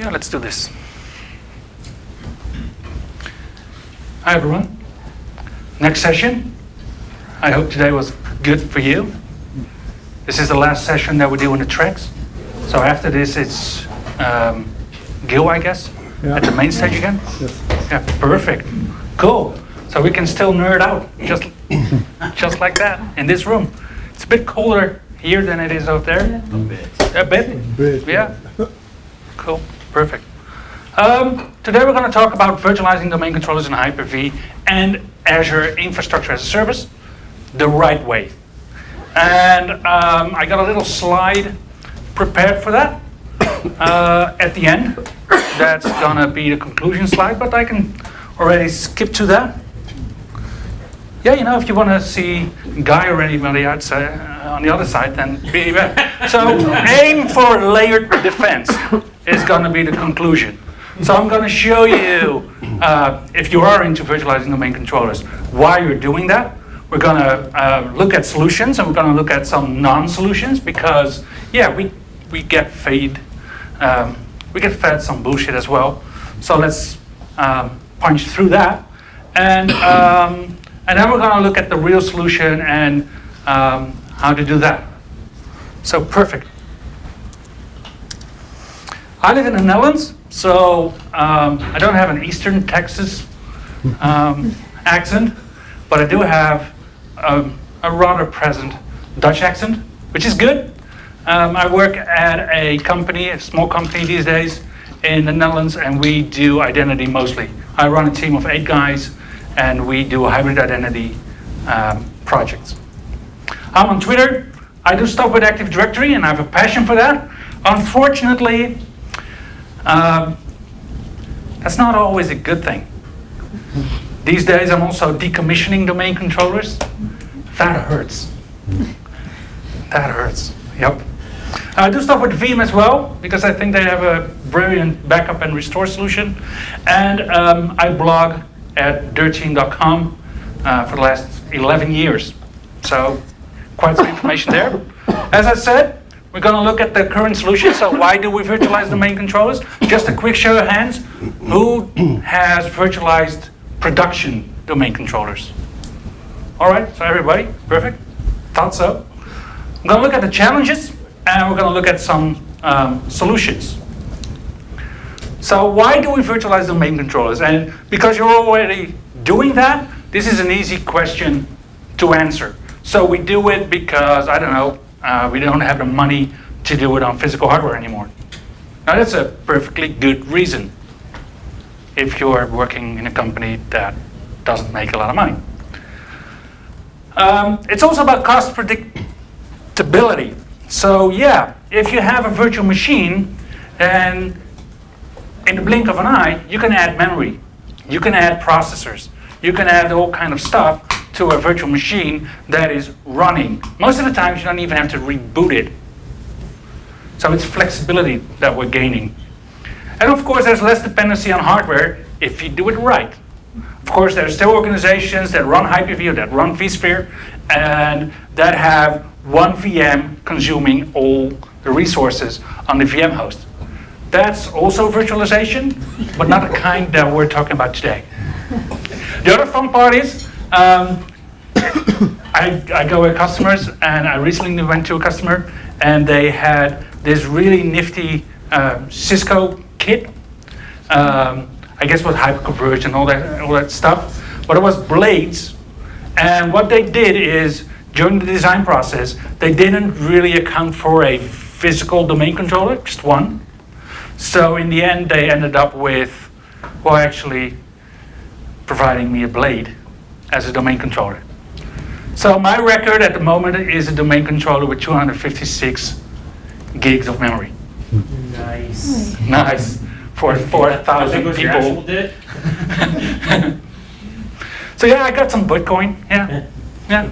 Yeah, let's do this. Hi everyone. Next session. I hope today was good for you. This is the last session that we do in the tracks. So after this it's Gil, I guess, at the main stage again? Yes. Yeah, perfect. Cool. So we can still nerd out, just like that, in this room. It's a bit colder here than it is out there. A bit? Yeah. Cool. Perfect. Today we're going to talk about virtualizing domain controllers in Hyper-V and Azure Infrastructure-as-a-Service the right way. And I got a little slide prepared for that at the end. That's going to be the conclusion slide, but I can already skip to that. Yeah, you know, if you want to see Guy or anybody outside, on the other side, then be back. So aim for layered defense is going to be the conclusion. So I'm going to show you, if you are into virtualizing domain controllers, why you're doing that. We're going to look at solutions, and we're going to look at some non-solutions, because, yeah, we get fed some bullshit as well. So let's punch through that. And then we're going to look at the real solution and how to do that. So perfect. I live in the Netherlands, so I don't have an Eastern Texas accent, but I do have a rather present Dutch accent, which is good. I work at a company, a small company these days in the Netherlands, and we do identity mostly. I run a team of 8 guys, and we do hybrid identity projects. I'm on Twitter. I do stuff with Active Directory, and I have a passion for that. Unfortunately, that's not always a good thing. These days, I'm also decommissioning domain controllers. That hurts. That hurts. Yep. I do stuff with Veeam as well, because I think they have a brilliant backup and restore solution. And I blog at dirtteam.com for the last 11 years. So quite some information there. As I said, we're going to look at the current solution. So why do we virtualize domain controllers? Just a quick show of hands. Who has virtualized production domain controllers? All right, so everybody, perfect. Thought so. I'm going to look at the challenges, and we're going to look at some solutions. So why do we virtualize domain controllers? And because you're already doing that, this is an easy question to answer. So we do it because, I don't know, we don't have the money to do it on physical hardware anymore. Now that's a perfectly good reason if you're working in a company that doesn't make a lot of money. It's also about cost predictability. So yeah, if you have a virtual machine, then in the blink of an eye, you can add memory, you can add processors, you can add all kind of stuff to a virtual machine that is running. Most of the time, you don't even have to reboot it. So it's flexibility that we're gaining. And of course, there's less dependency on hardware if you do it right. Of course, there's still organizations that run Hyper-V or that run vSphere and that have one VM consuming all the resources on the VM host. That's also virtualization, but not the kind that we're talking about today. The other fun part is, I go with customers, and I recently went to a customer, and they had this really nifty Cisco kit. I guess with hyperconverged and all that stuff, but it was blades. And what they did is, during the design process, they didn't really account for a physical domain controller, just one. So in the end, they ended up with, well, actually providing me a blade as a domain controller. So my record at the moment is a domain controller with 256 gigs of memory. Nice. Nice. For 4,000 people. So yeah, I got some Bitcoin. Yeah.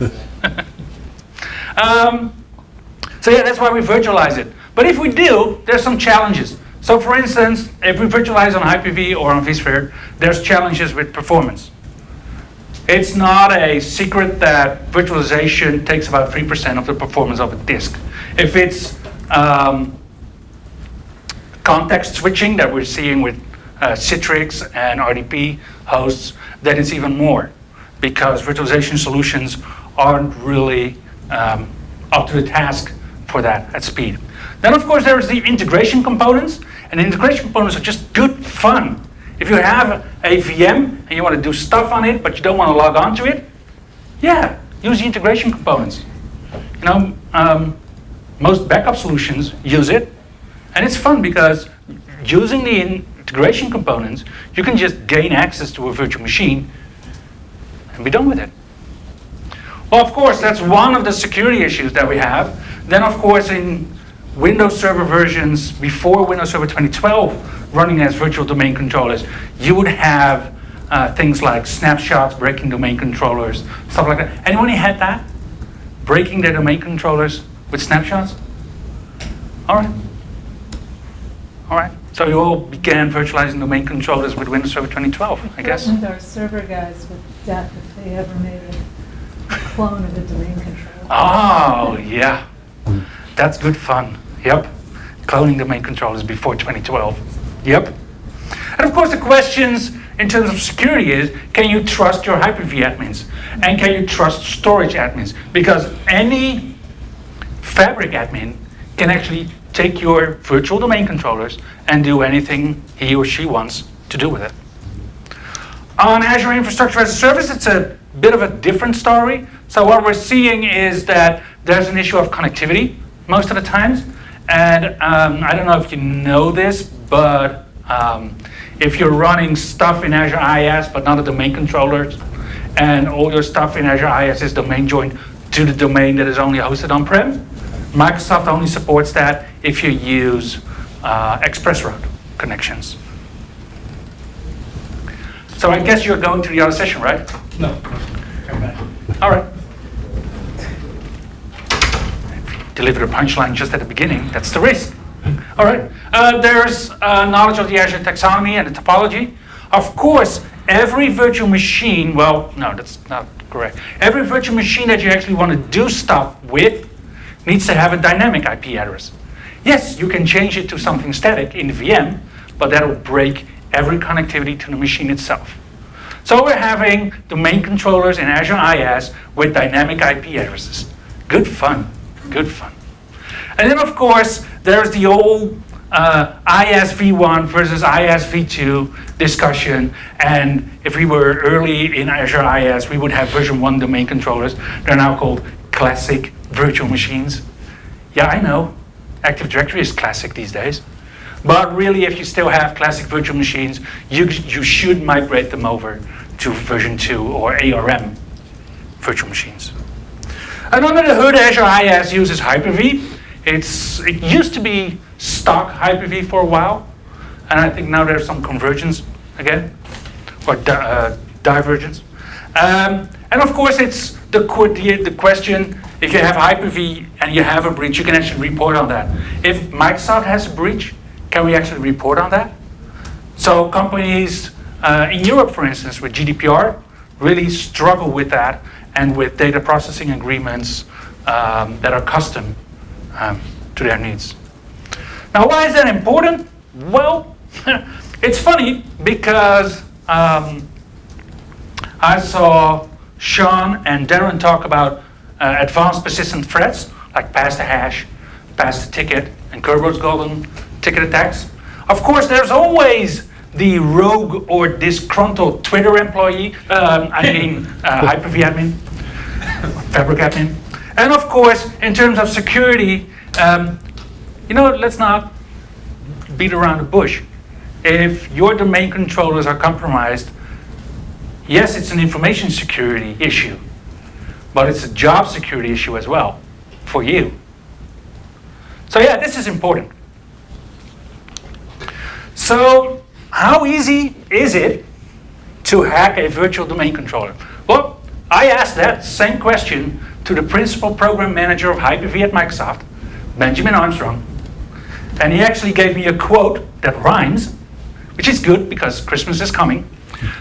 So yeah, that's why we virtualize it. But if we do, there's some challenges. So for instance, if we virtualize on Hyper-V or on vSphere, there's challenges with performance. It's not a secret that virtualization takes about 3% of the performance of a disk. If it's context switching that we're seeing with Citrix and RDP hosts, then it's even more, because virtualization solutions aren't really up to the task for that at speed. Then of course there's the integration components, and the integration components are just good fun. If you have a VM and you want to do stuff on it, but you don't want to log on to it, yeah, use the integration components. You know, most backup solutions use it, and it's fun because using the integration components, you can just gain access to a virtual machine and be done with it. Well, of course, that's one of the security issues that we have. Then, of course, in Windows Server versions before Windows Server 2012 running as virtual domain controllers, you would have things like snapshots, breaking domain controllers, stuff like that. Anyone had that? Breaking their domain controllers with snapshots? All right. All right. So you all began virtualizing domain controllers with Windows Server 2012, I guess. We our server guys with death if they ever made a clone of the domain controller. Oh, yeah. That's good fun. Yep. Cloning domain controllers before 2012. Yep. And of course the questions in terms of security is, can you trust your Hyper-V admins? And can you trust storage admins? Because any Fabric admin can actually take your virtual domain controllers and do anything he or she wants to do with it. On Azure Infrastructure-as-a-Service, it's a bit of a different story. So what we're seeing is that there's an issue of connectivity most of the times. And I don't know if you know this, but if you're running stuff in Azure IaaS, but not a domain controllers, and all your stuff in Azure IaaS is domain joined to the domain that is only hosted on-prem, Microsoft only supports that if you use express route connections. So I guess you're going to the other session, right? No. Come back. All right. Deliver the punchline just at the beginning, that's the risk. All right. There's knowledge of the Azure taxonomy and the topology. Of course, every virtual machine, well, no, that's not correct. Every virtual machine that you actually want to do stuff with needs to have a dynamic IP address. Yes, you can change it to something static in the VM, but that'll break every connectivity to the machine itself. So we're having domain controllers in Azure IaaS with dynamic IP addresses. Good fun, good fun. And then of course, there's the old IaaS v1 versus IaaS v2 discussion. And if we were early in Azure IaaS, we would have version 1 domain controllers. They're now called classic virtual machines. Yeah, I know. Active Directory is classic these days. But really, if you still have classic virtual machines, you should migrate them over to version 2 or ARM virtual machines. And under the hood, Azure IaaS uses Hyper-V. It used to be stock Hyper-V for a while, and I think now there's some convergence again, or divergence. And of course, it's the question, if you have Hyper-V and you have a breach, you can actually report on that. If Microsoft has a breach, can we actually report on that? So companies in Europe, for instance, with GDPR, really struggle with that, and with data processing agreements that are custom to their needs. Now, why is that important? Well, it's funny because I saw Sean and Darren talk about advanced persistent threats, like pass the hash, pass the ticket, and Kerber's golden ticket attacks. Of course, there's always the rogue or disgruntled Twitter employee, Hyper-V admin, Fabric admin. And of course, in terms of security, let's not beat around the bush. If your domain controllers are compromised, yes, it's an information security issue, but it's a job security issue as well for you. So yeah, this is important. So how easy is it to hack a virtual domain controller? Well, I asked that same question to the principal program manager of Hyper-V at Microsoft, Benjamin Armstrong. And he actually gave me a quote that rhymes, which is good because Christmas is coming.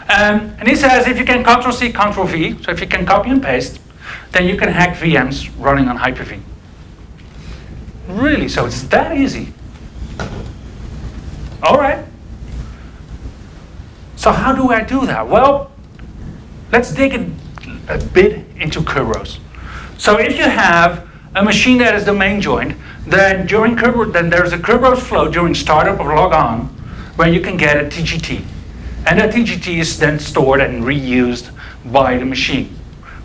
And he says, if you can Ctrl-C, Ctrl-V, so if you can copy and paste, then you can hack VMs running on Hyper-V. Really, so it's that easy. All right. So how do I do that? Well, let's dig a bit into Kerberos. So if you have a machine that is domain joined, then then there's a Kerberos flow during startup or logon where you can get a TGT. And that TGT is then stored and reused by the machine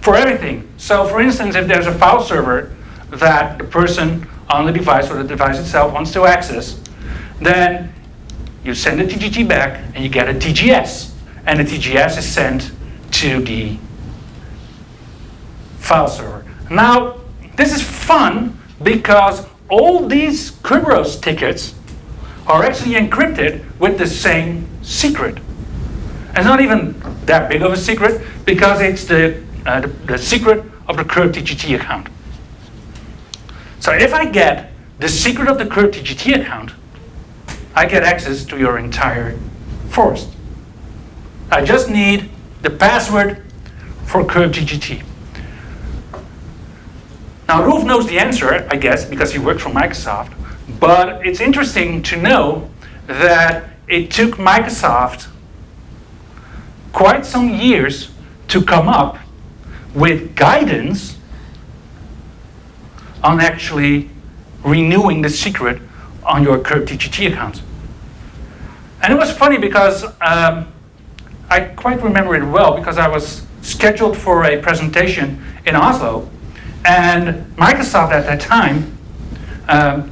for everything. So for instance, if there's a file server that the person on the device or the device itself wants to access, then you send the TGT back and you get a TGS. And the TGS is sent to the file server. Now, this is fun because all these Kerberos tickets are actually encrypted with the same secret. It's not even that big of a secret because it's the secret of the current TGT account. So if I get the secret of the current TGT account, I get access to your entire forest. I just need the password for current TGT. Now, Rolf knows the answer, I guess, because he worked for Microsoft. But it's interesting to know that it took Microsoft quite some years to come up with guidance on actually renewing the secret on your current TGT account. And it was funny because I quite remember it well because I was scheduled for a presentation in Oslo. And Microsoft at that time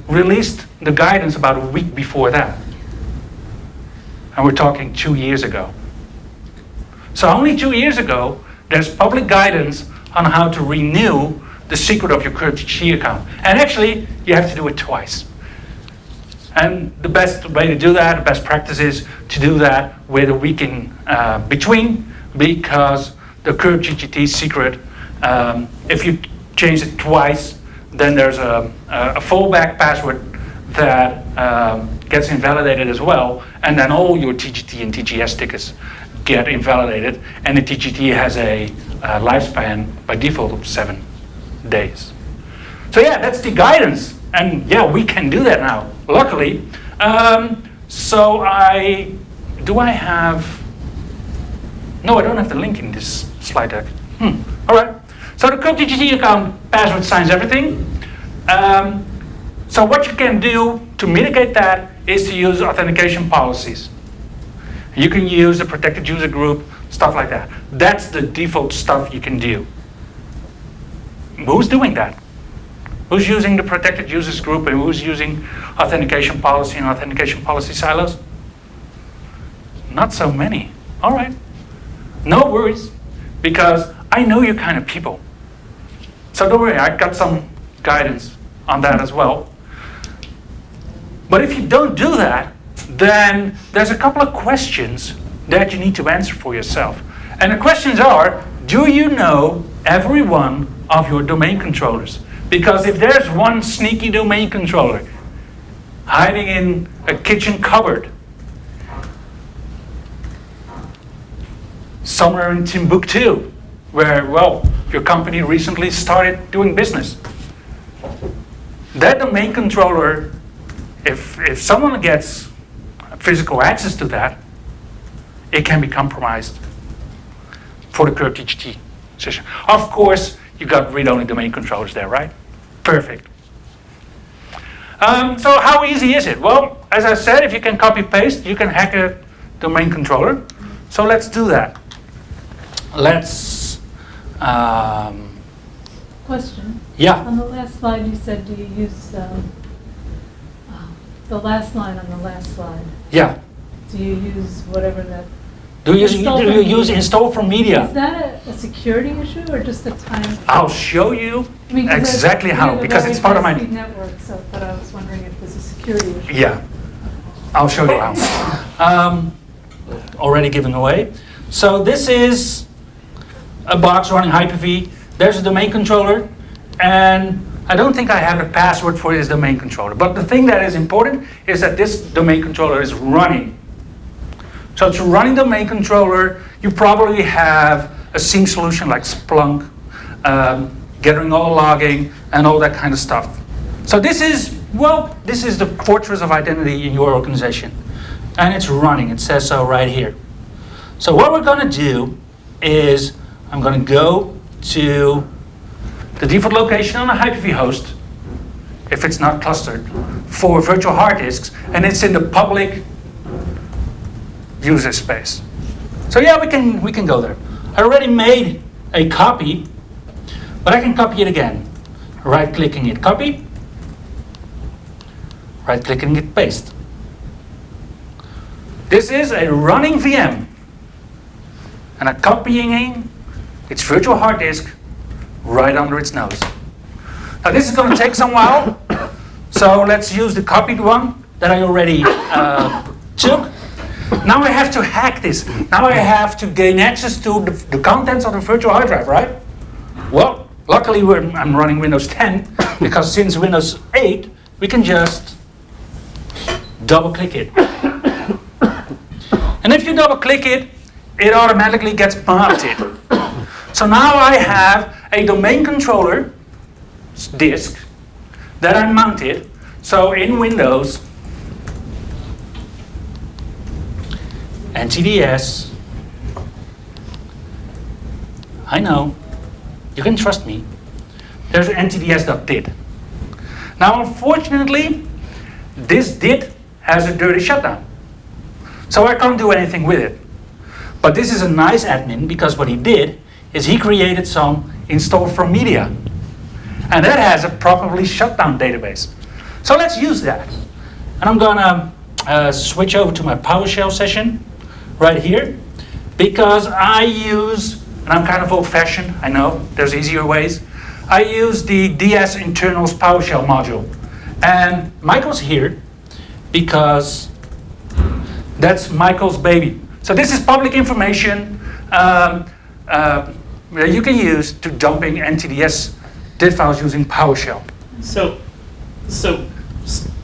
released the guidance about a week before that. And we're talking 2 years ago. So only 2 years ago, there's public guidance on how to renew the secret of your current TGT account. And actually, you have to do it twice. And the best way to do that, the best practice is to do that with a week in between, because the current TGT secret, if you change it twice, then there's a fallback password that gets invalidated as well, and then all your TGT and TGS tickets get invalidated, and the TGT has a lifespan by default of 7 days. So yeah, that's the guidance, and yeah, we can do that now, luckily. So do I have, no, I don't have the link in this slide deck. All right. So the current TGT account password signs everything. So what you can do to mitigate that is to use authentication policies. You can use a protected user group, stuff like that. That's the default stuff you can do. Who's doing that? Who's using the protected users group and who's using authentication policy and authentication policy silos? Not so many. All right. No worries, because I know you kind of people. So don't worry, I got some guidance on that as well. But if you don't do that, then there's a couple of questions that you need to answer for yourself. And the questions are, do you know every one of your domain controllers? Because if there's one sneaky domain controller hiding in a kitchen cupboard somewhere in Timbuktu, where, well, your company recently started doing business, that domain controller, if someone gets physical access to that, it can be compromised for the current TGT session. Of course, you got read-only domain controllers there, right? Perfect. So how easy is it? Well, as I said, if you can copy-paste, you can hack a domain controller. So let's do that. Let's... Question. Yeah. On the last slide, you said, do you use the last line on the last slide? Yeah. Do you use whatever that? Do you use install from media? Is that a security issue or just a time? I'll show you exactly how, because it's part of my... network, so but I was wondering if there's a security issue. Yeah. I'll show you how. Already given away. So this is a box running Hyper-V. There's a domain controller, and I don't think I have a password for this domain controller. But the thing that is important is that this domain controller is running. So to running domain controller, you probably have a sync solution like Splunk, gathering all logging, and all that kind of stuff. So this is, well, this is the fortress of identity in your organization. and it's running. It says so right here. So what we're going to do is I'm going to go to the default location on a Hyper-V host, if it's not clustered, for virtual hard disks, and it's in the public user space. So yeah, we can go there. I already made a copy, but I can copy it again. Right-clicking it, copy. Right-clicking it, paste. This is a running VM, and I'm copying its virtual hard disk right under its nose. Now this is going to take some while, so let's use the copied one that I already took. Now I have to hack this. Now I have to gain access to the contents of the virtual hard drive, right? Well, luckily I'm running Windows 10, because since Windows 8, we can just double-click it. And if you double-click it, it automatically gets mounted. So now I have a domain controller disk that I mounted. So in Windows, NTDS, I know, you can trust me, there's ntds.did. Now unfortunately, this did has a dirty shutdown. So I can't do anything with it. But this is a nice admin, because what he did is he created some install from media. And that has a properly shut down database. So let's use that. And I'm gonna switch over to my PowerShell session right here, because I use, and I'm kind of old-fashioned, I know, there's easier ways. I use the DS internals PowerShell module. And Michael's here because that's Michael's baby. So this is public information that you can use to dumping NTDS did files using PowerShell. So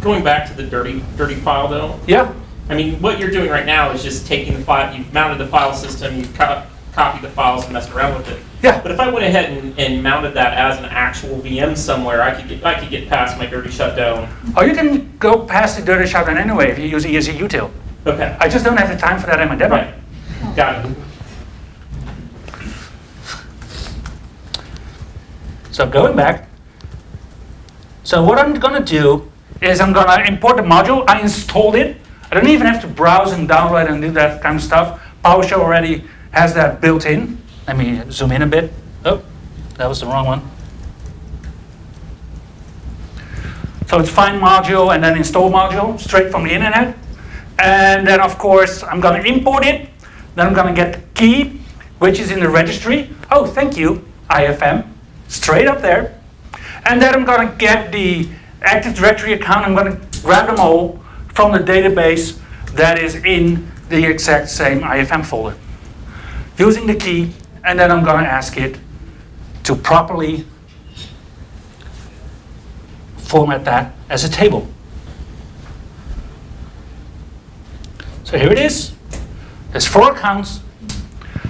going back to the dirty file though. Yeah. I mean, what you're doing right now is just taking the file. You've mounted the file system. You've copied the files and messed around with it. Yeah. But if I went ahead and mounted that as an actual VM somewhere, I could get past my dirty shutdown. Oh, you can go past the dirty shutdown anyway if you use ESE util. Okay. I just don't have the time for that in my demo. Right. Got it. So going back, so what I'm going to do is I'm going to import the module. I installed it. I don't even have to browse and download and do that kind of stuff. PowerShell already has that built in. Let me zoom in a bit. Oh, that was the wrong one. So it's find module and then install module straight from the internet. And then of course I'm going to import it. Then I'm going to get the key, which is in the registry. Oh, thank you, IFM. Straight up there. And then I'm going to get the Active Directory account. I'm going to grab them all from the database that is in the exact same IFM folder. Using the key, and then I'm going to ask it to properly format that as a table. So here it is. There's 4 accounts.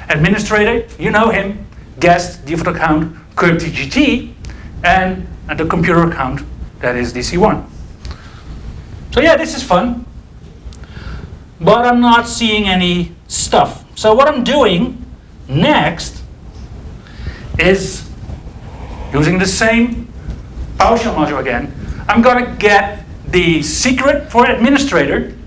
Administrator, you know him. Guest, default account, current TGT, and the computer account, that is DC1. So yeah, this is fun. But I'm not seeing any stuff. So what I'm doing next is using the same PowerShell module again. I'm going to get the secret for administrator,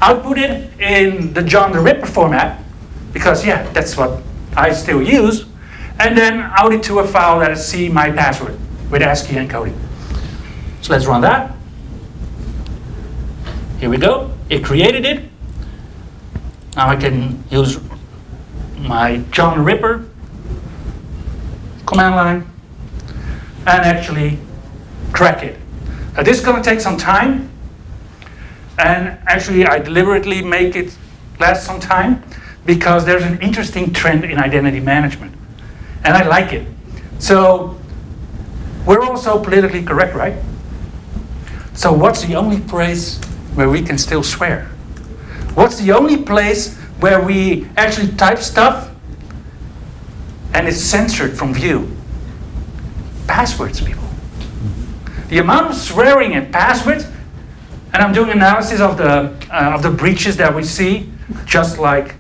output it in the John the Ripper format, because yeah, that's what I still use, and then out it to a file that is see my password with ASCII encoding. So let's run that. Here we go. It created it. Now I can use my John the Ripper command line and actually crack it. Now this is going to take some time, and actually I deliberately make it last some time because there's an interesting trend in identity management, and I like it. So we're also politically correct, right? So what's the only place where we can still swear? What's the only place where we actually type stuff and it's censored from view? Passwords, people. The amount of swearing in passwords And I'm doing analysis of the breaches that we see, just like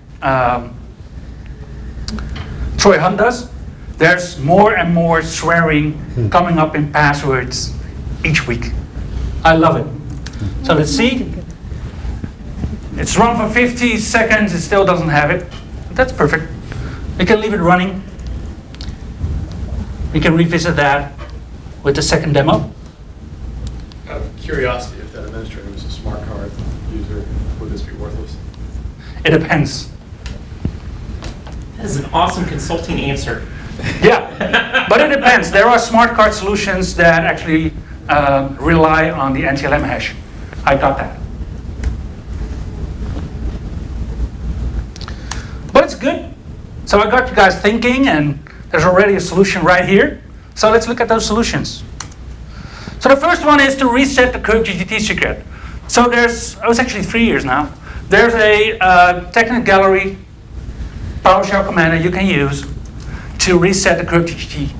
Troy Hunt does. There's more and more swearing coming up in passwords each week. I love it. So let's see. It's run for 50 seconds, it still doesn't have it. That's perfect. We can leave it running. We can revisit that with the second demo. Out of curiosity, if that administrator was a smart card user, would this be worthless? It depends. That's an awesome consulting answer. Yeah, but it depends. There are smart card solutions that actually rely on the NTLM hash. I got that. But it's good. So I got you guys thinking, and there's already a solution right here. So let's look at those solutions. So the first one is to reset the current GGT secret. So there's, it's actually 3 years now. There's a technical gallery PowerShell command that you can use to reset the current GGT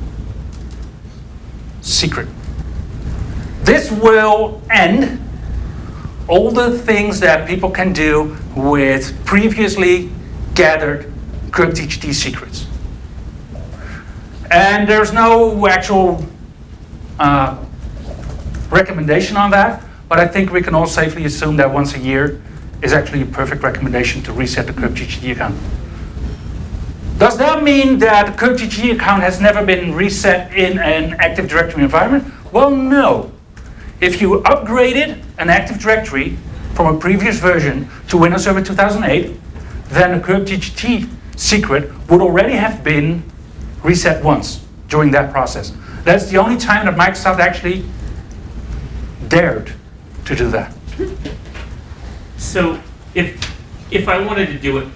secret. This will end all the things that people can do with previously gathered current GGT secrets. And there's no actual recommendation on that, but I think we can all safely assume that once a year is actually a perfect recommendation to reset the current GGT account. Does that mean that the current GGT account has never been reset in an Active Directory environment? Well, no. If you upgraded an Active Directory from a previous version to Windows Server 2008, then the current GGT secret would already have been reset once during that process. That's the only time that Microsoft actually dared to do that. So if I wanted to do it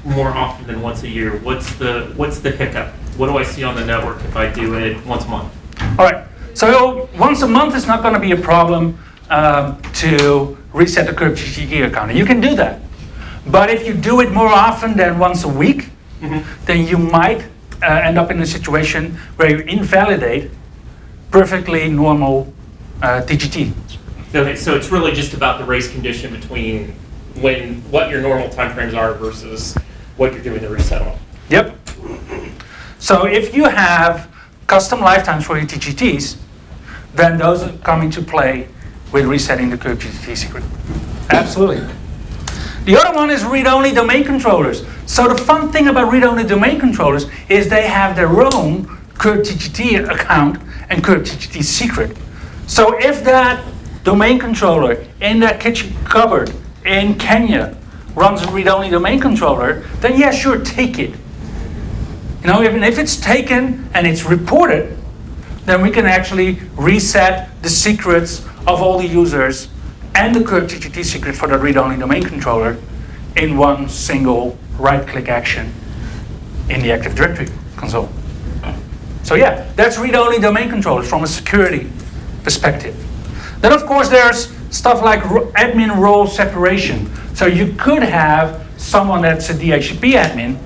more often than once a year, what's the hiccup? What do I see on the network if I do it once a month? All right, so once a month is not going to be a problem to reset the current GGT account. And you can do that. But if you do it more often than once a week, then you might end up in a situation where you invalidate perfectly normal DGT. Okay, so it's really just about the race condition between what your normal timeframes are versus what you're doing the reset on. Yep. So if you have custom lifetimes for your DGTs, then those are coming to play with resetting the current GGT secret. Absolutely. The other one is read-only domain controllers. So the fun thing about read-only domain controllers is they have their own current GGT account and current GGT secret. So if that domain controller in that kitchen cupboard in Kenya runs a read-only domain controller, then yeah, sure, take it. You know, even if it's taken and it's reported, then we can actually reset the secrets of all the users and the current GGT secret for the read-only domain controller in one single right-click action in the Active Directory console. So yeah, that's read-only domain controllers from a security perspective. Then of course there's stuff like admin role separation. So you could have someone that's a DHCP admin,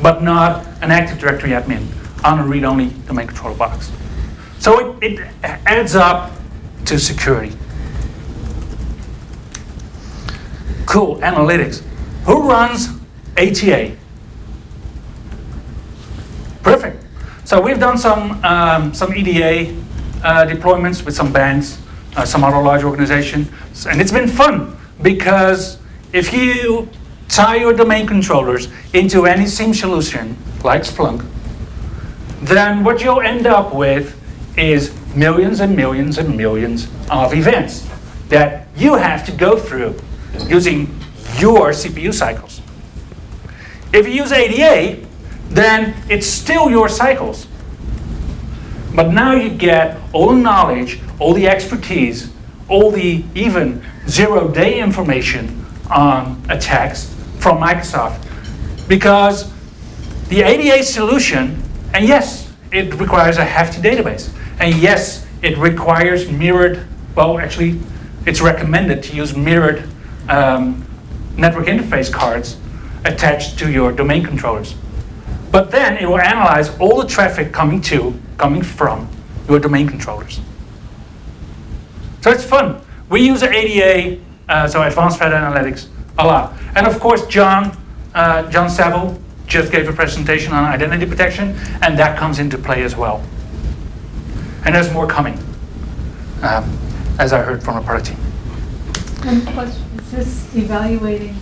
but not an Active Directory admin on a read-only domain controller box. So it adds up to security. Cool, analytics. Who runs ATA? Perfect. So we've done some EDA deployments with some banks, some other large organizations, and it's been fun because if you tie your domain controllers into any SIEM solution like Splunk, then what you'll end up with is millions and millions and millions of events that you have to go through using your CPU cycles. If you use ADA, then it's still your cycles. But now you get all the knowledge, all the expertise, all the even zero-day information on attacks from Microsoft. Because the ADA solution, and yes, it requires a hefty database. And yes, it requires mirrored, well, actually, it's recommended to use mirrored network interface cards attached to your domain controllers. But then it will analyze all the traffic coming from your domain controllers. So it's fun. we use ADA, so Advanced Threat Analytics, a lot. And of course, John Saville just gave a presentation on identity protection, and that comes into play as well. And there's more coming, as I heard from the product team. One question, is this evaluating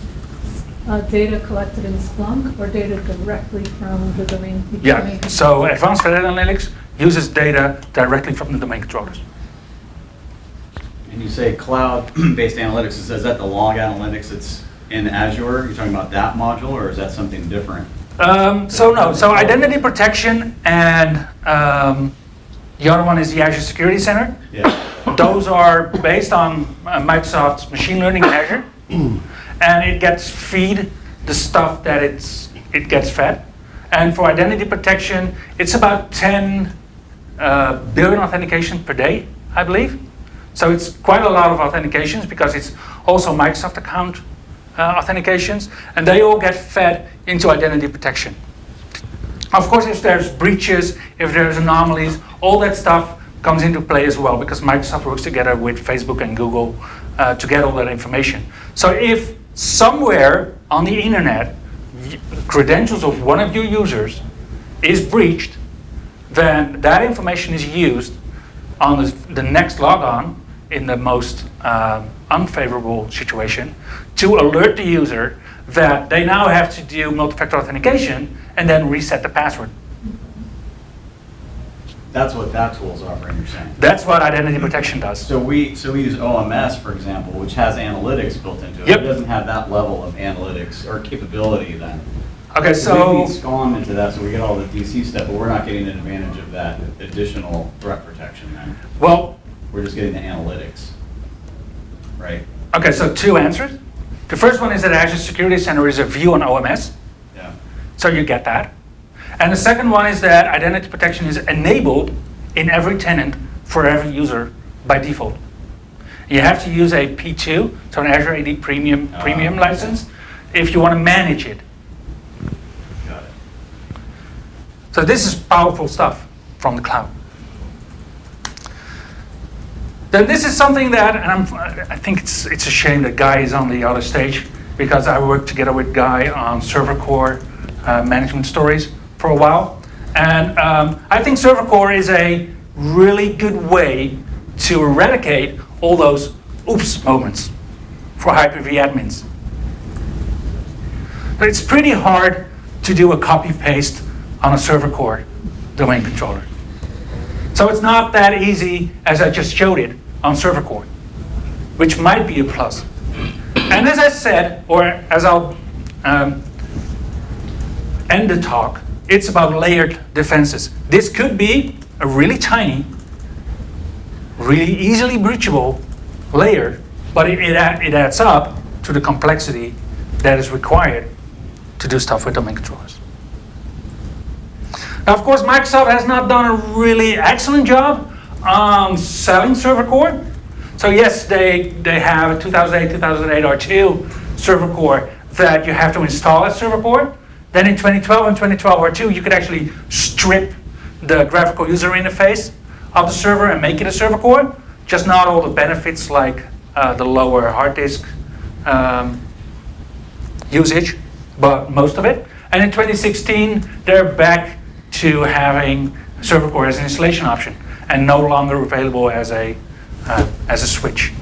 data collected in Splunk or data directly from the domain? Yeah, so Advanced Threat Analytics uses data directly from the domain controllers. And you say cloud-based analytics, is that the log analytics that's in Azure? You're talking about that module, or is that something different? So identity protection and the other one is the Azure Security Center. Yeah. Those are based on Microsoft's machine learning in Azure, and it gets feed the stuff that it gets fed. And for identity protection, it's about 10 billion authentications per day, I believe. So it's quite a lot of authentications because it's also Microsoft account authentications, and they all get fed into identity protection. Of course, if there's breaches, if there's anomalies, all that stuff comes into play as well because Microsoft works together with Facebook and Google to get all that information. So if somewhere on the internet, credentials of one of your users is breached, then that information is used on the next logon in the most unfavorable situation to alert the user that they now have to do multi-factor authentication and then reset the password. That's what that tool's offering, you're saying? That's what identity protection does. So we use OMS, for example, which has analytics built into it. Yep. It doesn't have that level of analytics or capability then. Okay, We so feed SCOM into that, so we get all the DC stuff, but we're not getting an advantage of that additional threat protection then. well, We're just getting the analytics, right? okay, so two answers. The first one is that Azure Security Center is a view on OMS, Yeah. so you get that. And the second one is that identity protection is enabled in every tenant for every user by default. You have to use a P2, so an Azure AD Premium license, if you want to manage it. Got it. So this is powerful stuff from the cloud. Then this is something that, and I think it's a shame that Guy is on the other stage because I worked together with Guy on server core management stories for a while. And I think server core is a really good way to eradicate all those oops moments for Hyper-V admins. But it's pretty hard to do a copy-paste on a server core domain controller. So it's not that easy as I just showed it on server core, which might be a plus. And as I said, or as I'll end the talk, it's about layered defenses. This could be a really tiny, really easily breachable layer, but it adds up to the complexity that is required to do stuff with domain controllers. Now, of course, Microsoft has not done a really excellent job on selling server core. So yes, they have a 2008 R2 server core that you have to install as server core. Then in 2012 and 2012 R2, you could actually strip the graphical user interface of the server and make it a server core. Just not all the benefits like the lower hard disk usage, but most of it. And in 2016, they're back to having server core as an installation option and no longer available as a switch.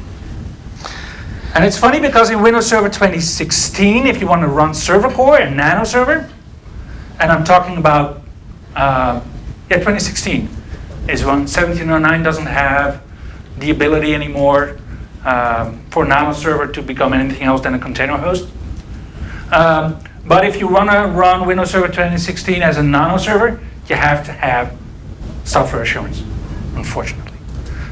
And it's funny because in Windows Server 2016, if you want to run server core and nano server, and I'm talking about 2016 is when 1709 doesn't have the ability anymore for nano server to become anything else than a container host. But if you want to run Windows Server 2016 as a nano server, you have to have software assurance, unfortunately.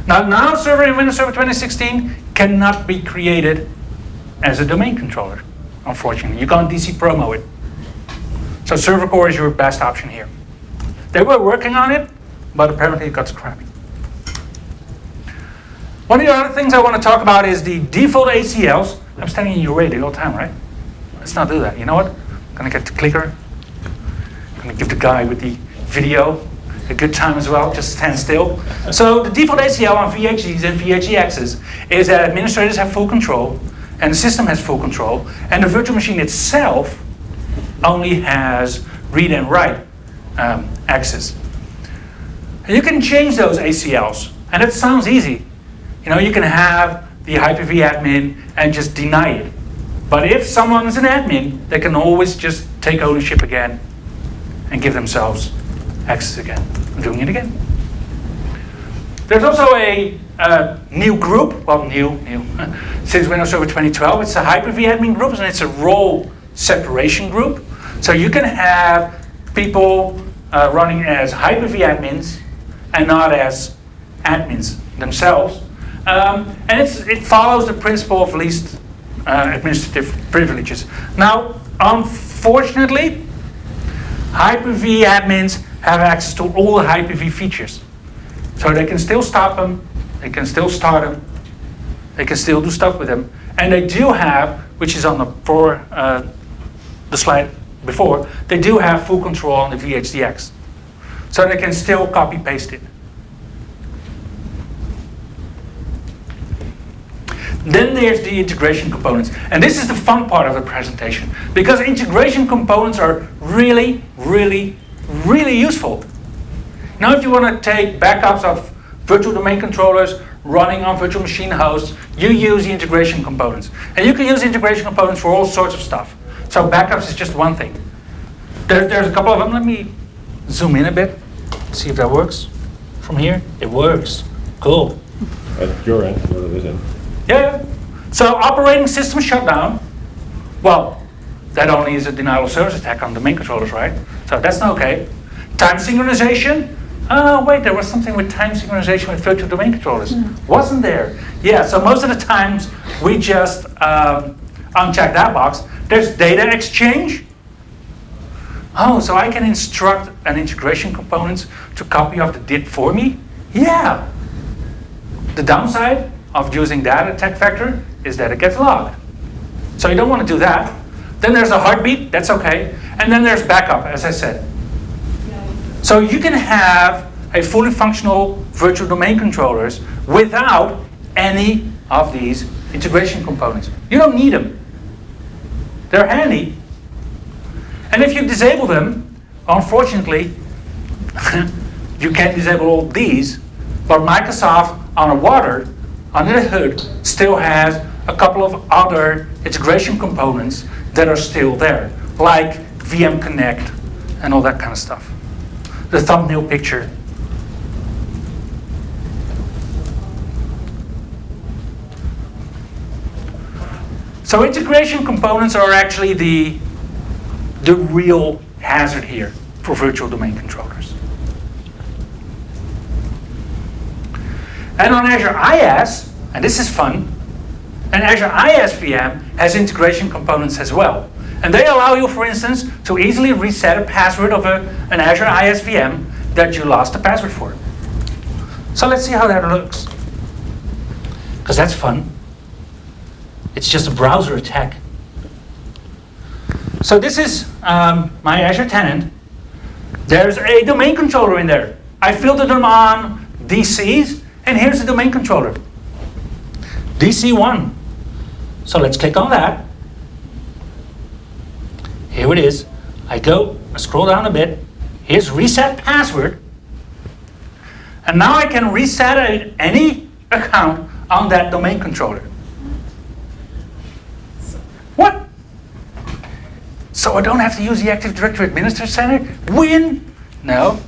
Now, nano server in Windows Server 2016 cannot be created as a domain controller, unfortunately. You can't DC promo it. So server core is your best option here. They were working on it, but apparently it got scrapped. One of the other things I want to talk about is the default ACLs. I'm standing in your way the whole time, right? Let's not do that. You know what? I'm going to get the clicker. I'm going to give the guy with the video a good time as well, just stand still. So the default ACL on VHDs and VHDXs is that administrators have full control, and the system has full control, and the virtual machine itself only has read and write access. And you can change those ACLs, and it sounds easy. You can have the Hyper-V admin and just deny it. But if someone is an admin, they can always just take ownership again and give themselves access again. I'm doing it again. There's also a new group, well, new, since Windows Server 2012. It's a Hyper-V admin group, and it's a role separation group. So you can have people running as Hyper-V admins and not as admins themselves. And it follows the principle of least administrative privileges. Now, unfortunately, Hyper-V admins have access to all the Hyper-V features. So they can still stop them, they can still start them, they can still do stuff with them. And they do have, which is on the slide before, they do have full control on the VHDX. So they can still copy paste it. Then there's the integration components. And this is the fun part of the presentation, because integration components are really, really, really useful. Now, if you want to take backups of virtual domain controllers running on virtual machine hosts, you use the integration components. And you can use integration components for all sorts of stuff. So backups is just one thing. There's a couple of them. Let me zoom in a bit, see if that works. From here, it works. Cool. At your end, whether it isn't. Yeah. So operating system shutdown, well, that only is a denial of service attack on domain controllers, right? So that's not okay. Time synchronization. Oh, wait, there was something with time synchronization with virtual domain controllers. Wasn't there? Yeah, so most of the times we just uncheck that box. There's data exchange. Oh, so I can instruct an integration component to copy off the DIP for me? Yeah. The downside of using that attack vector is that it gets logged. So you don't want to do that. Then there's a heartbeat, that's okay. And then there's backup, as I said. So you can have a fully functional virtual domain controllers without any of these integration components. You don't need them. They're handy. And if you disable them, unfortunately, you can't disable all these, but Microsoft under the hood, still has a couple of other integration components that are still there, like VM Connect and all that kind of stuff. The thumbnail picture. So integration components are actually the real hazard here for virtual domain controllers. And on Azure IaaS, and this is fun, an Azure IaaS VM has integration components as well. And they allow you, for instance, to easily reset a password of an Azure IaaS VM that you lost the password for. So let's see how that looks. Because that's fun. It's just a browser attack. So this is my Azure tenant. There's a domain controller in there. I filtered them on DCs, and here's the domain controller. DC1. So let's click on that. Here it is. I scroll down a bit. Here's reset password. And now I can reset any account on that domain controller. What? So I don't have to use the Active Directory Administrator Center? Win? No.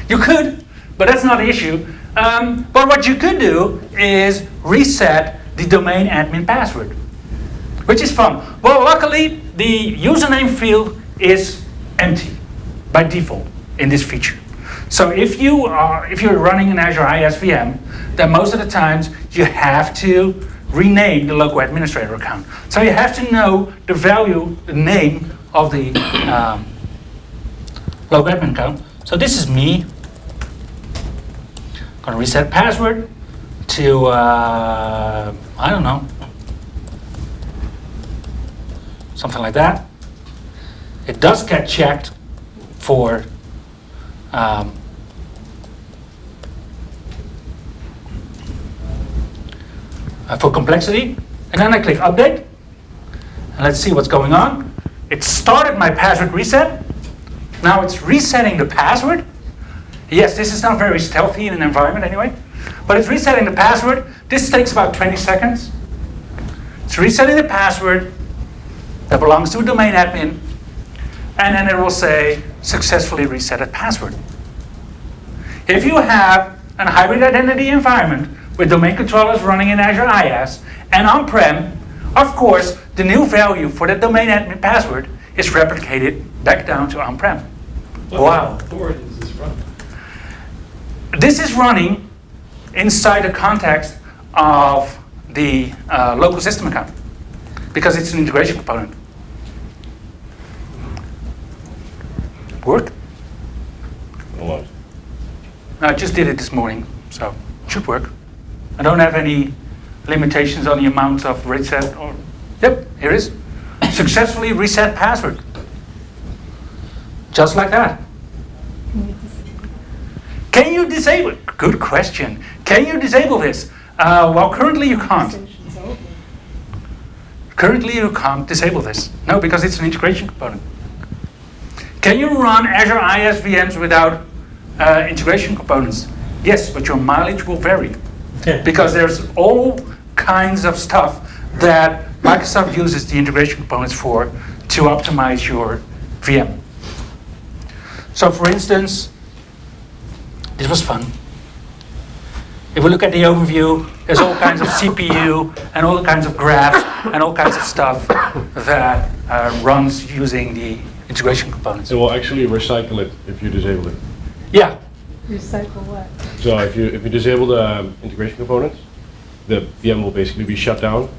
You could, but that's not the issue. But what you could do is reset the domain admin password, which is fun. Well, luckily, the username field is empty by default in this feature. So if you're running an Azure IaaS VM, then most of the times you have to rename the local administrator account. So you have to know the name of the local admin account. So this is me. I'm gonna reset password to, I don't know, something like that. It does get checked for for complexity. And then I click update. And let's see what's going on. It started my password reset. Now it's resetting the password. Yes, this is not very stealthy in an environment anyway. But it's resetting the password. This takes about 20 seconds. It's resetting the password that belongs to a domain admin. And then it will say, successfully resetted password. If you have a hybrid identity environment with domain controllers running in Azure IaaS and on-prem, of course, the new value for the domain admin password is replicated back down to on-prem. Wow. Where is this from? This is running inside the context of the local system account because it's an integration component. Work? Almost. I just did it this morning, so it should work. I don't have any limitations on the amount of reset or... Yep, here it is. Successfully reset password. Just like that. Can you disable? Good question. Can you disable this? Well, currently you can't. Conversation's over. Currently you can't disable this. No, because it's an integration component. Can you run Azure IaaS VMs without integration components? Yes, but your mileage will vary. Because there's all kinds of stuff that Microsoft uses the integration components for to optimize your VM. So for instance, this was fun. If we look at the overview, there's all kinds of CPU and all kinds of graphs and all kinds of stuff that runs using the integration components. It will actually recycle it if you disable it. Yeah, Recycle what? So if you disable the integration components, the VM will basically be shut down,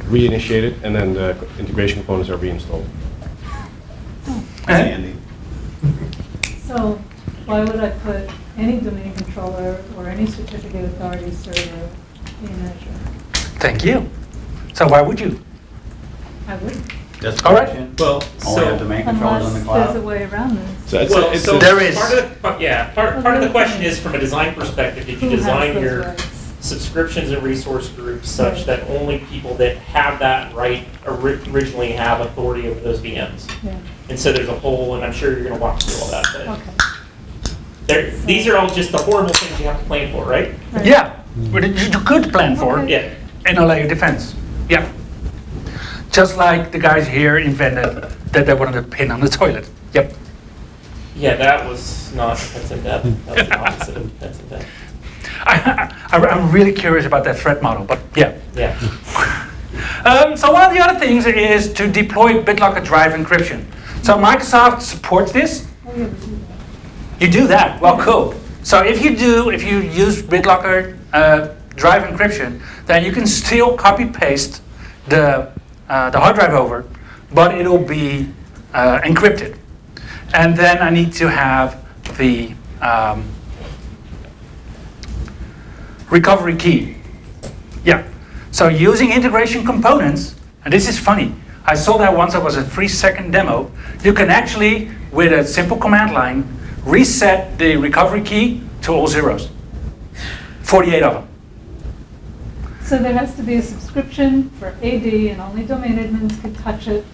reinitiated, and then the integration components are reinstalled. Handy. So why would I put any domain controller or any certificate authority server in Azure? thank you. So why would you? I would, Just All right. protection. Well, Only have so, domain controllers on the unless there's a cloud. way around this. So well, so There is. part of the question is from a design perspective, did you Who has design those your rights? subscriptions and resource groups such Right. that only people that have that right originally have authority over those VMs? Yeah, And so there's a whole, and I'm sure you're gonna walk through all that, but okay. these are all just the horrible things you have to plan for, right? Right. Yeah, but you could plan for Okay. Yeah. in a layer defense. Yeah. Just like the guys here invented that they wanted a pin on the toilet. Yep. Yeah, that was not defense in depth. That was the opposite of defense in depth. I'm really curious about that threat model, but yeah. Yeah. So one of the other things is to deploy BitLocker drive encryption. So Microsoft supports this. Oh, yeah, we do that. You do that. Well, cool. So if you use BitLocker drive encryption, then you can still copy paste the hard drive over, but it'll be encrypted. And then I need to have the recovery key. Yeah. So using integration components, and this is funny. I saw that once. It was a 3-second demo. You can actually, with a simple command line, reset the recovery key to all zeros. 48 of them. So there has to be a subscription for AD and only domain admins can touch it.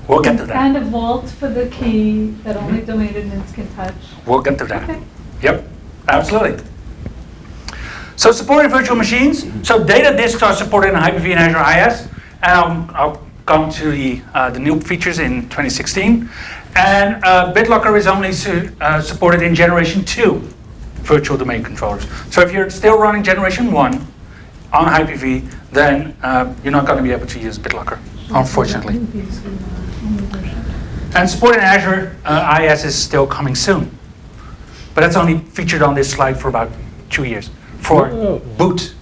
We'll get to that. And a vault for the key that only domain admins can touch. We'll get to that. Okay. Yep, absolutely. So supporting virtual machines. So data disks are supported in Hyper-V and Azure IaaS. And I'll come to the new features in 2016. And BitLocker is only supported in Generation 2 virtual domain controllers. So if you're still running Generation 1 on Hyper-V, then you're not going to be able to use BitLocker, unfortunately. And support in Azure IaaS is still coming soon. But that's only featured on this slide for about 2 years. For Oh. boot.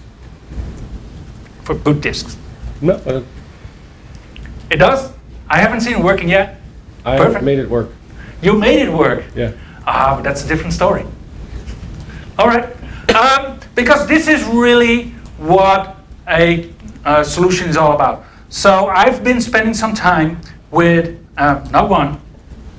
For boot disks. No, It does? I haven't seen it working yet. I Perfect. made it work. You made it work. Yeah. But that's a different story. All right. Because this is really what a solution is all about. So I've been spending some time with, not one,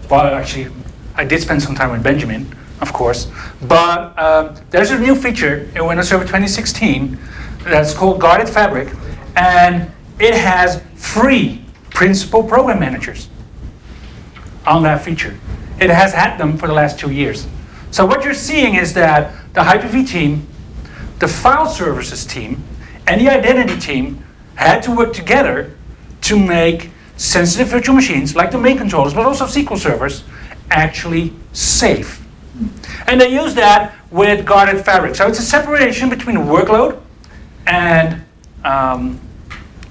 well actually I did spend some time with Benjamin of course. But there's a new feature in Windows Server 2016 that's called Guarded Fabric, and it has 3 principal program managers on that feature. It has had them for the last 2 years. So what you're seeing is that the Hyper-V team, the file services team, and the identity team had to work together to make sensitive virtual machines, like domain controllers, but also SQL servers, actually safe. And they use that with Guarded Fabric. So it's a separation between the workload and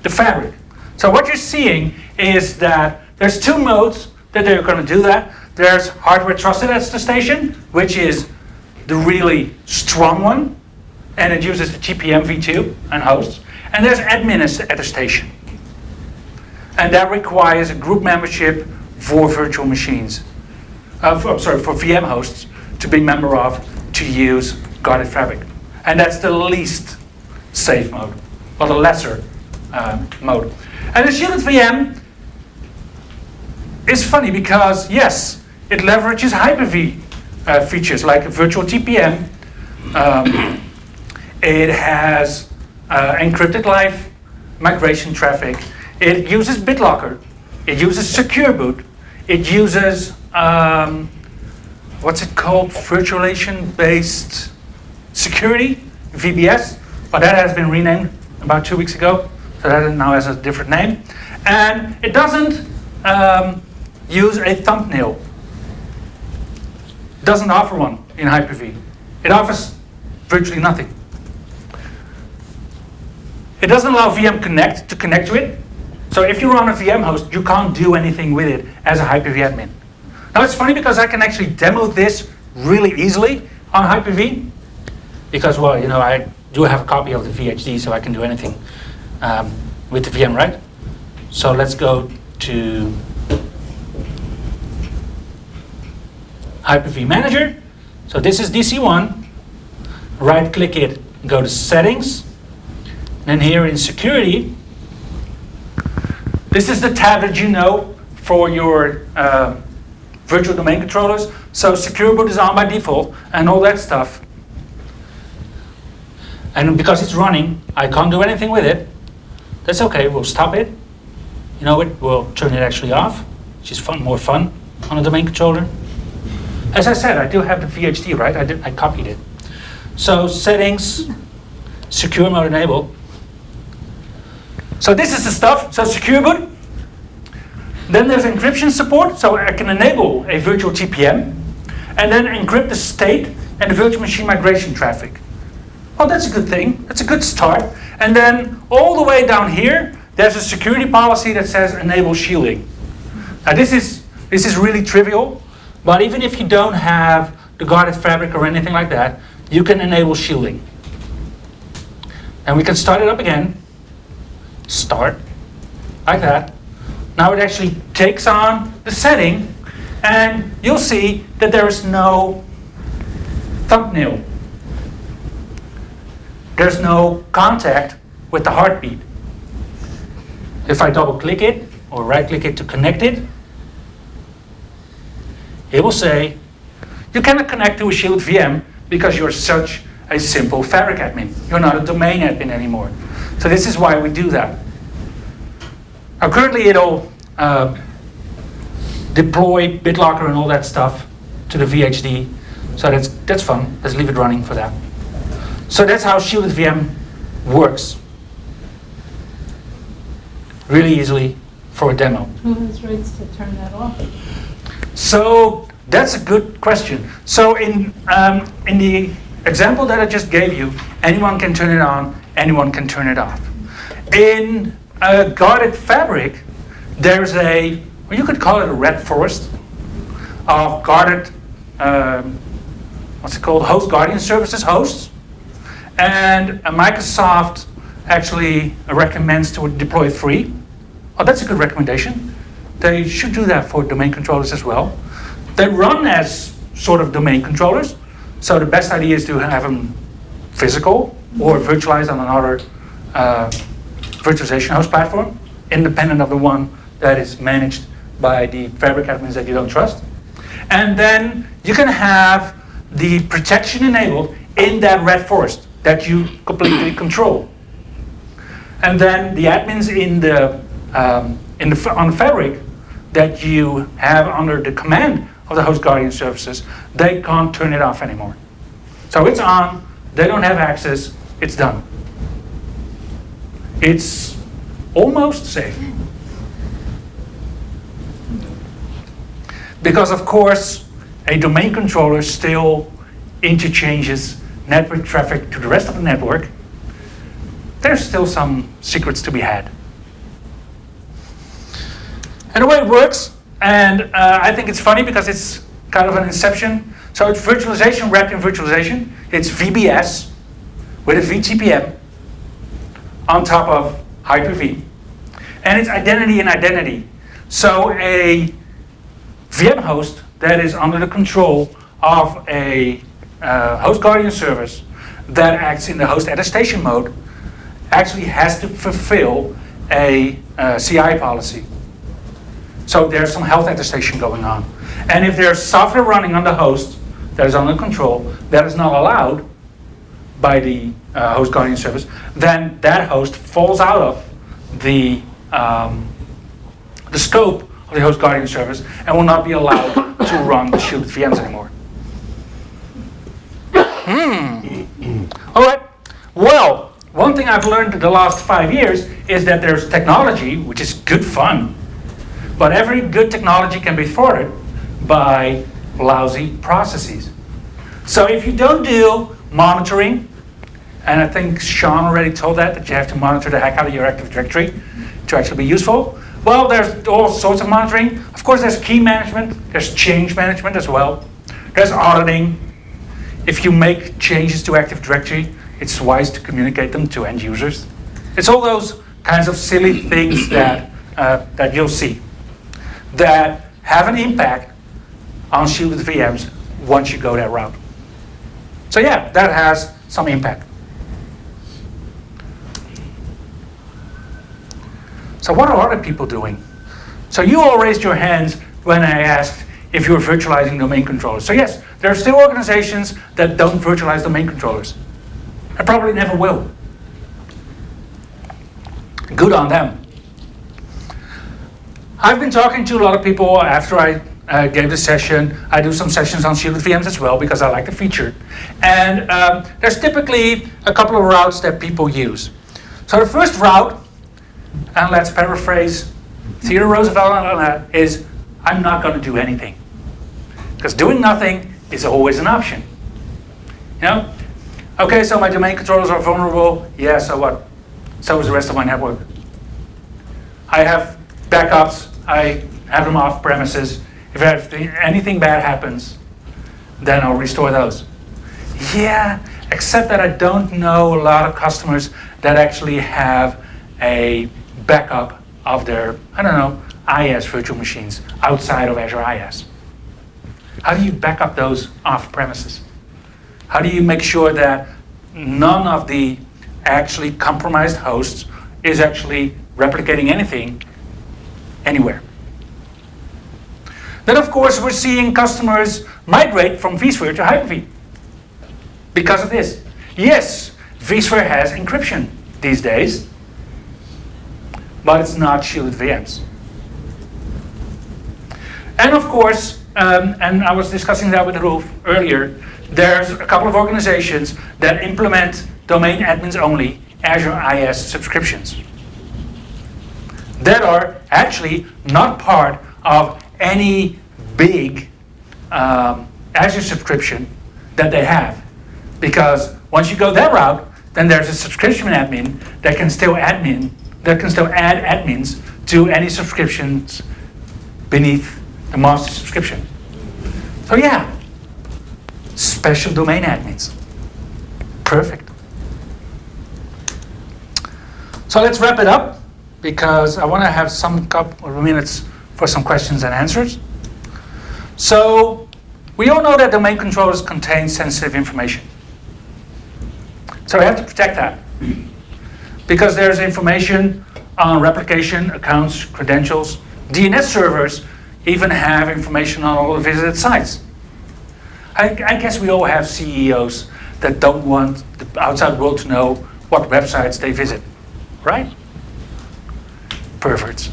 the fabric. So what you're seeing is that there's 2 modes that they're going to do that. There's hardware trusted attestation, which is the really strong one, and it uses the GPM v2 and hosts. And there's admin attestation, and that requires a group membership for virtual machines, for VM hosts to be member of to use Guarded Fabric. And that's the least safe mode, or the lesser mode. And the Shielded VM is funny because, yes, it leverages Hyper-V features like a virtual TPM. It has encrypted live migration traffic. It uses BitLocker. It uses Secure Boot. It uses, what's it called? Virtualization-based security, VBS. But that has been renamed about 2 weeks ago. So that now has a different name. And it doesn't use a thumbnail. It doesn't offer one in Hyper-V. It offers virtually nothing. It doesn't allow VM Connect to connect to it. So if you're on a VM host, you can't do anything with it as a Hyper-V admin. Now it's funny because I can actually demo this really easily on Hyper-V. Because, well, you know, I do have a copy of the VHD, so I can do anything with the VM, right? So let's go to Hyper-V Manager. So this is DC1. Right-click it, go to Settings. And here in Security, this is the tab that you know for your virtual domain controllers. So Secure Boot is on by default and all that stuff. And because it's running, I can't do anything with it. That's okay, we'll stop it. You know what, we'll turn it actually off, which is more fun on a domain controller. As I said, I do have the VHD, right? I copied it. So Settings, Secure Mode Enable. So this is the stuff, so Secure Boot. Then there's encryption support, so I can enable a virtual TPM, and then encrypt the state and the virtual machine migration traffic. Oh, that's a good thing, that's a good start. And then all the way down here, there's a security policy that says enable shielding. Now this is really trivial, but even if you don't have the Guarded Fabric or anything like that, you can enable shielding. And we can start it up again. Start, like that. Now it actually takes on the setting, and you'll see that there is no thumbnail. There's no contact with the heartbeat. If I double click it, or right click it to connect it, it will say, you cannot connect to a Shielded VM because you're such a simple Fabric admin. You're not a domain admin anymore. So this is why we do that. Now currently it'll deploy BitLocker and all that stuff to the VHD. So that's fun. Let's leave it running for that. So that's how Shielded VM works. Really easily for a demo. Who has rights to turn that off? So that's a good question. So in the example that I just gave you, anyone can turn it on, anyone can turn it off. In a Guarded Fabric, there's a, well, you could call it a red forest of guarded, what's it called, host guardian services hosts. And Microsoft actually recommends to deploy 3. Oh, that's a good recommendation. They should do that for domain controllers as well. They run as sort of domain controllers. So the best idea is to have them physical or virtualized on another virtualization host platform, independent of the one that is managed by the Fabric admins that you don't trust. And then you can have the protection enabled in that red forest that you completely control. And then the admins on the fabric that you have under the command of the host guardian services, they can't turn it off anymore. So it's on, they don't have access, it's done. It's almost safe. Because of course, a domain controller still interchanges network traffic to the rest of the network. There's still some secrets to be had. And the way it works, and I think it's funny because it's kind of an inception. So it's virtualization wrapped in virtualization. It's VBS with a VTPM on top of Hyper-V. And it's identity in identity. So a VM host that is under the control of a host guardian service that acts in the host attestation mode actually has to fulfill a CI policy. So there's some health attestation going on. And if there's software running on the host that is under control that is not allowed by the host guardian service, then that host falls out of the scope of the host guardian service and will not be allowed to run the shielded VMs anymore. All right. Well, one thing I've learned in the last 5 years is that there's technology, which is good fun, but every good technology can be thwarted by lousy processes. So if you don't do monitoring, and I think Sean already told that you have to monitor the heck out of your Active Directory to actually be useful. Well, there's all sorts of monitoring. Of course, there's key management, there's change management as well. There's auditing. If you make changes to Active Directory, it's wise to communicate them to end users. It's all those kinds of silly things that you'll see that have an impact on shielded VMs once you go that route. So yeah, that has some impact. So what are other people doing? So you all raised your hands when I asked if you were virtualizing domain controllers. So yes, there are still organizations that don't virtualize domain controllers. And probably never will. Good on them. I've been talking to a lot of people after I gave the session. I do some sessions on shielded VMs as well because I like the feature. And there's typically a couple of routes that people use. So the first route, and let's paraphrase Theodore Roosevelt on that, is I'm not going to do anything. Because doing nothing is always an option. You know? Okay, so my domain controllers are vulnerable. Yeah, so what? So is the rest of my network. I have backups. I have them off premises. If anything bad happens, then I'll restore those. Yeah, except that I don't know a lot of customers that actually have a backup of their, IaaS virtual machines outside of Azure IaaS. How do you back up those off premises? How do you make sure that none of the actually compromised hosts is actually replicating anything anywhere? Then of course we're seeing customers migrate from vSphere to Hyper-V because of this. Yes, vSphere has encryption these days, but it's not shielded VMs. And of course, and I was discussing that with Rolf earlier, there's a couple of organizations that implement domain admins only Azure IaaS subscriptions that are actually not part of any big Azure subscription that they have. Because once you go that route, then there's a subscription admin that can still add admins to any subscriptions beneath the master subscription. So yeah, special domain admins. Perfect. So let's wrap it up because I want to have some couple of minutes for some questions and answers. So we all know that domain controllers contain sensitive information. So we have to protect that because there's information on replication, accounts, credentials. DNS servers even have information on all the visited sites. I guess we all have CEOs that don't want the outside world to know what websites they visit, right? Perverts.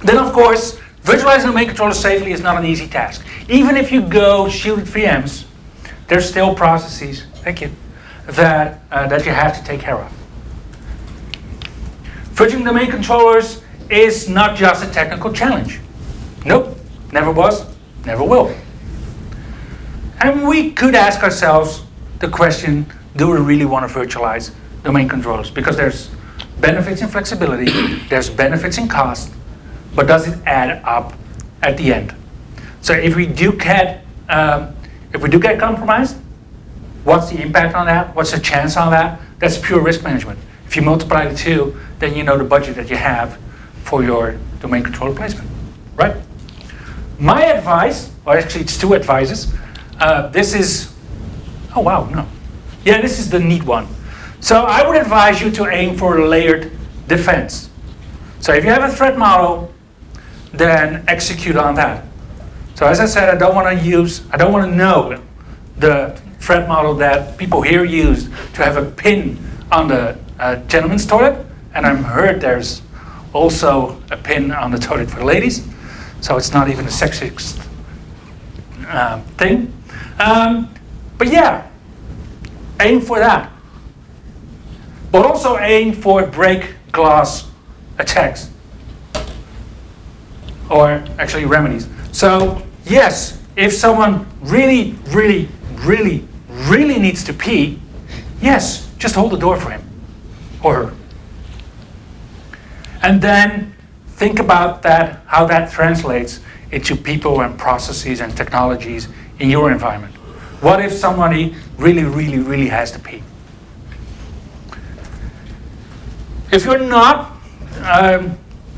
Then, of course, virtualizing domain controllers safely is not an easy task. Even if you go shielded VMs, there's still processes, thank you, that you have to take care of. Virtualizing domain controllers is not just a technical challenge. Nope, never was, never will. And we could ask ourselves the question, do we really want to virtualize domain controllers? Because there's benefits in flexibility, there's benefits in cost, but does it add up at the end? So if we do get compromised, what's the impact on that? What's the chance on that? That's pure risk management. If you multiply the two, then you know the budget that you have for your domain controller placement, right? My advice, or actually it's two advices. This is, oh wow, no. Yeah, this is the neat one. So I would advise you to aim for a layered defense. So if you have a threat model, then execute on that. So as I said, I don't want to know the threat model that people here use to have a pin on the gentleman's toilet, and I've heard there's also a pin on the toilet for ladies, so it's not even a sexist thing. But yeah, aim for that. But also aim for break glass attacks, or actually remedies. So yes, if someone really needs to pee, yes, just hold the door for him or her. And then think about that, how that translates into people and processes and technologies in your environment. What if somebody really has to pee? If you're not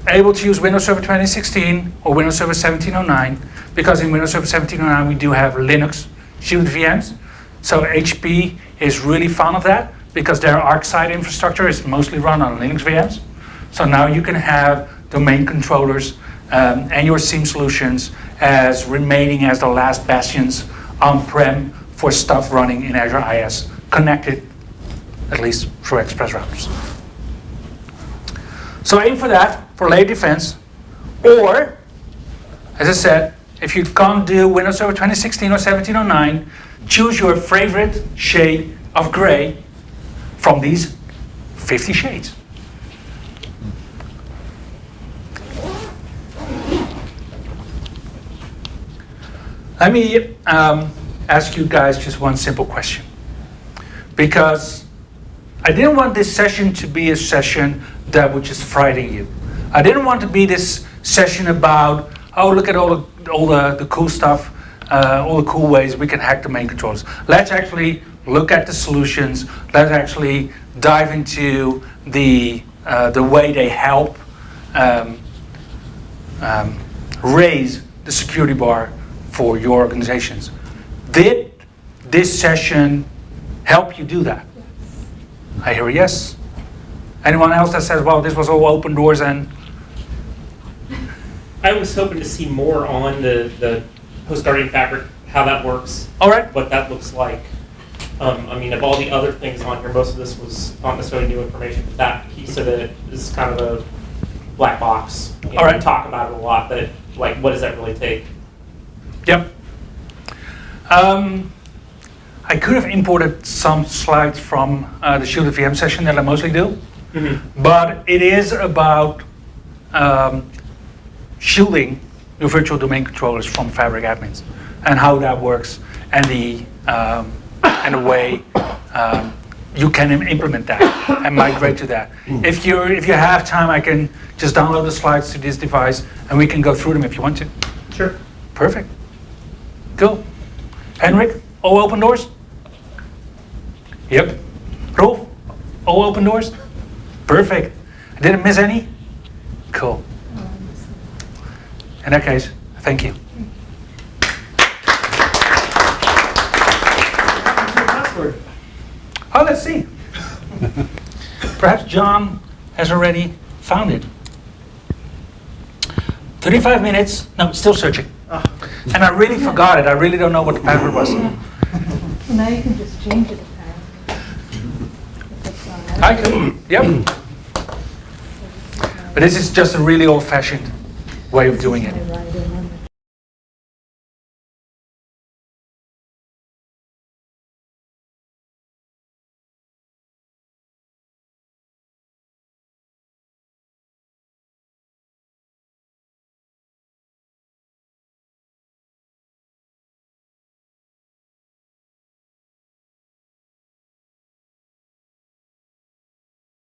able to use Windows Server 2016 or Windows Server 1709, because in Windows Server 1709 we do have Linux shielded VMs, so HP is really fond of that because their ArcSide infrastructure is mostly run on Linux VMs. So now you can have domain controllers and your SIEM solutions as remaining as the last bastions on-prem for stuff running in Azure IS, connected at least through express routers. So aim for that, for layer defense, or, as I said, if you can't do Windows Server 2016 or 1709, choose your favorite shade of gray from these 50 shades. Let me ask you guys just one simple question, because I didn't want this session to be a session that would just frighten you. I didn't want to be this session about, oh, look at all the cool stuff, all the cool ways we can hack domain controllers. Let's actually look at the solutions. Let's actually dive into the way they help raise the security bar for your organizations. Did this session help you do that? I hear a yes. Anyone else that says, well, this was all open doors and... I was hoping to see more on the post-guarding fabric, how that works. All right. What that looks like. I mean, of all the other things on here, most of this was not necessarily new information, but that piece of it is kind of a black box. You know, all right. We talk about it a lot, but like, what does that really take? Yep. I could have imported some slides from the Shielded VM session that I mostly do, but it is about shielding your virtual domain controllers from fabric admins and how that works and the way you can implement that and migrate to that. If you have time, I can just download the slides to this device and we can go through them if you want to. Sure. Perfect. Cool. Henrik, all open doors? Yep. Rolf, all open doors? Perfect. I didn't miss any? Cool. In that case, thank you. What's your password? Oh, let's see. Perhaps John has already found it. 35 minutes. No, still searching. Ah. And I really forgot it. I really don't know what the password was. Well, now you can just change it apparently. If it's on I could, yep. But this is just a really old-fashioned way of doing it. Right.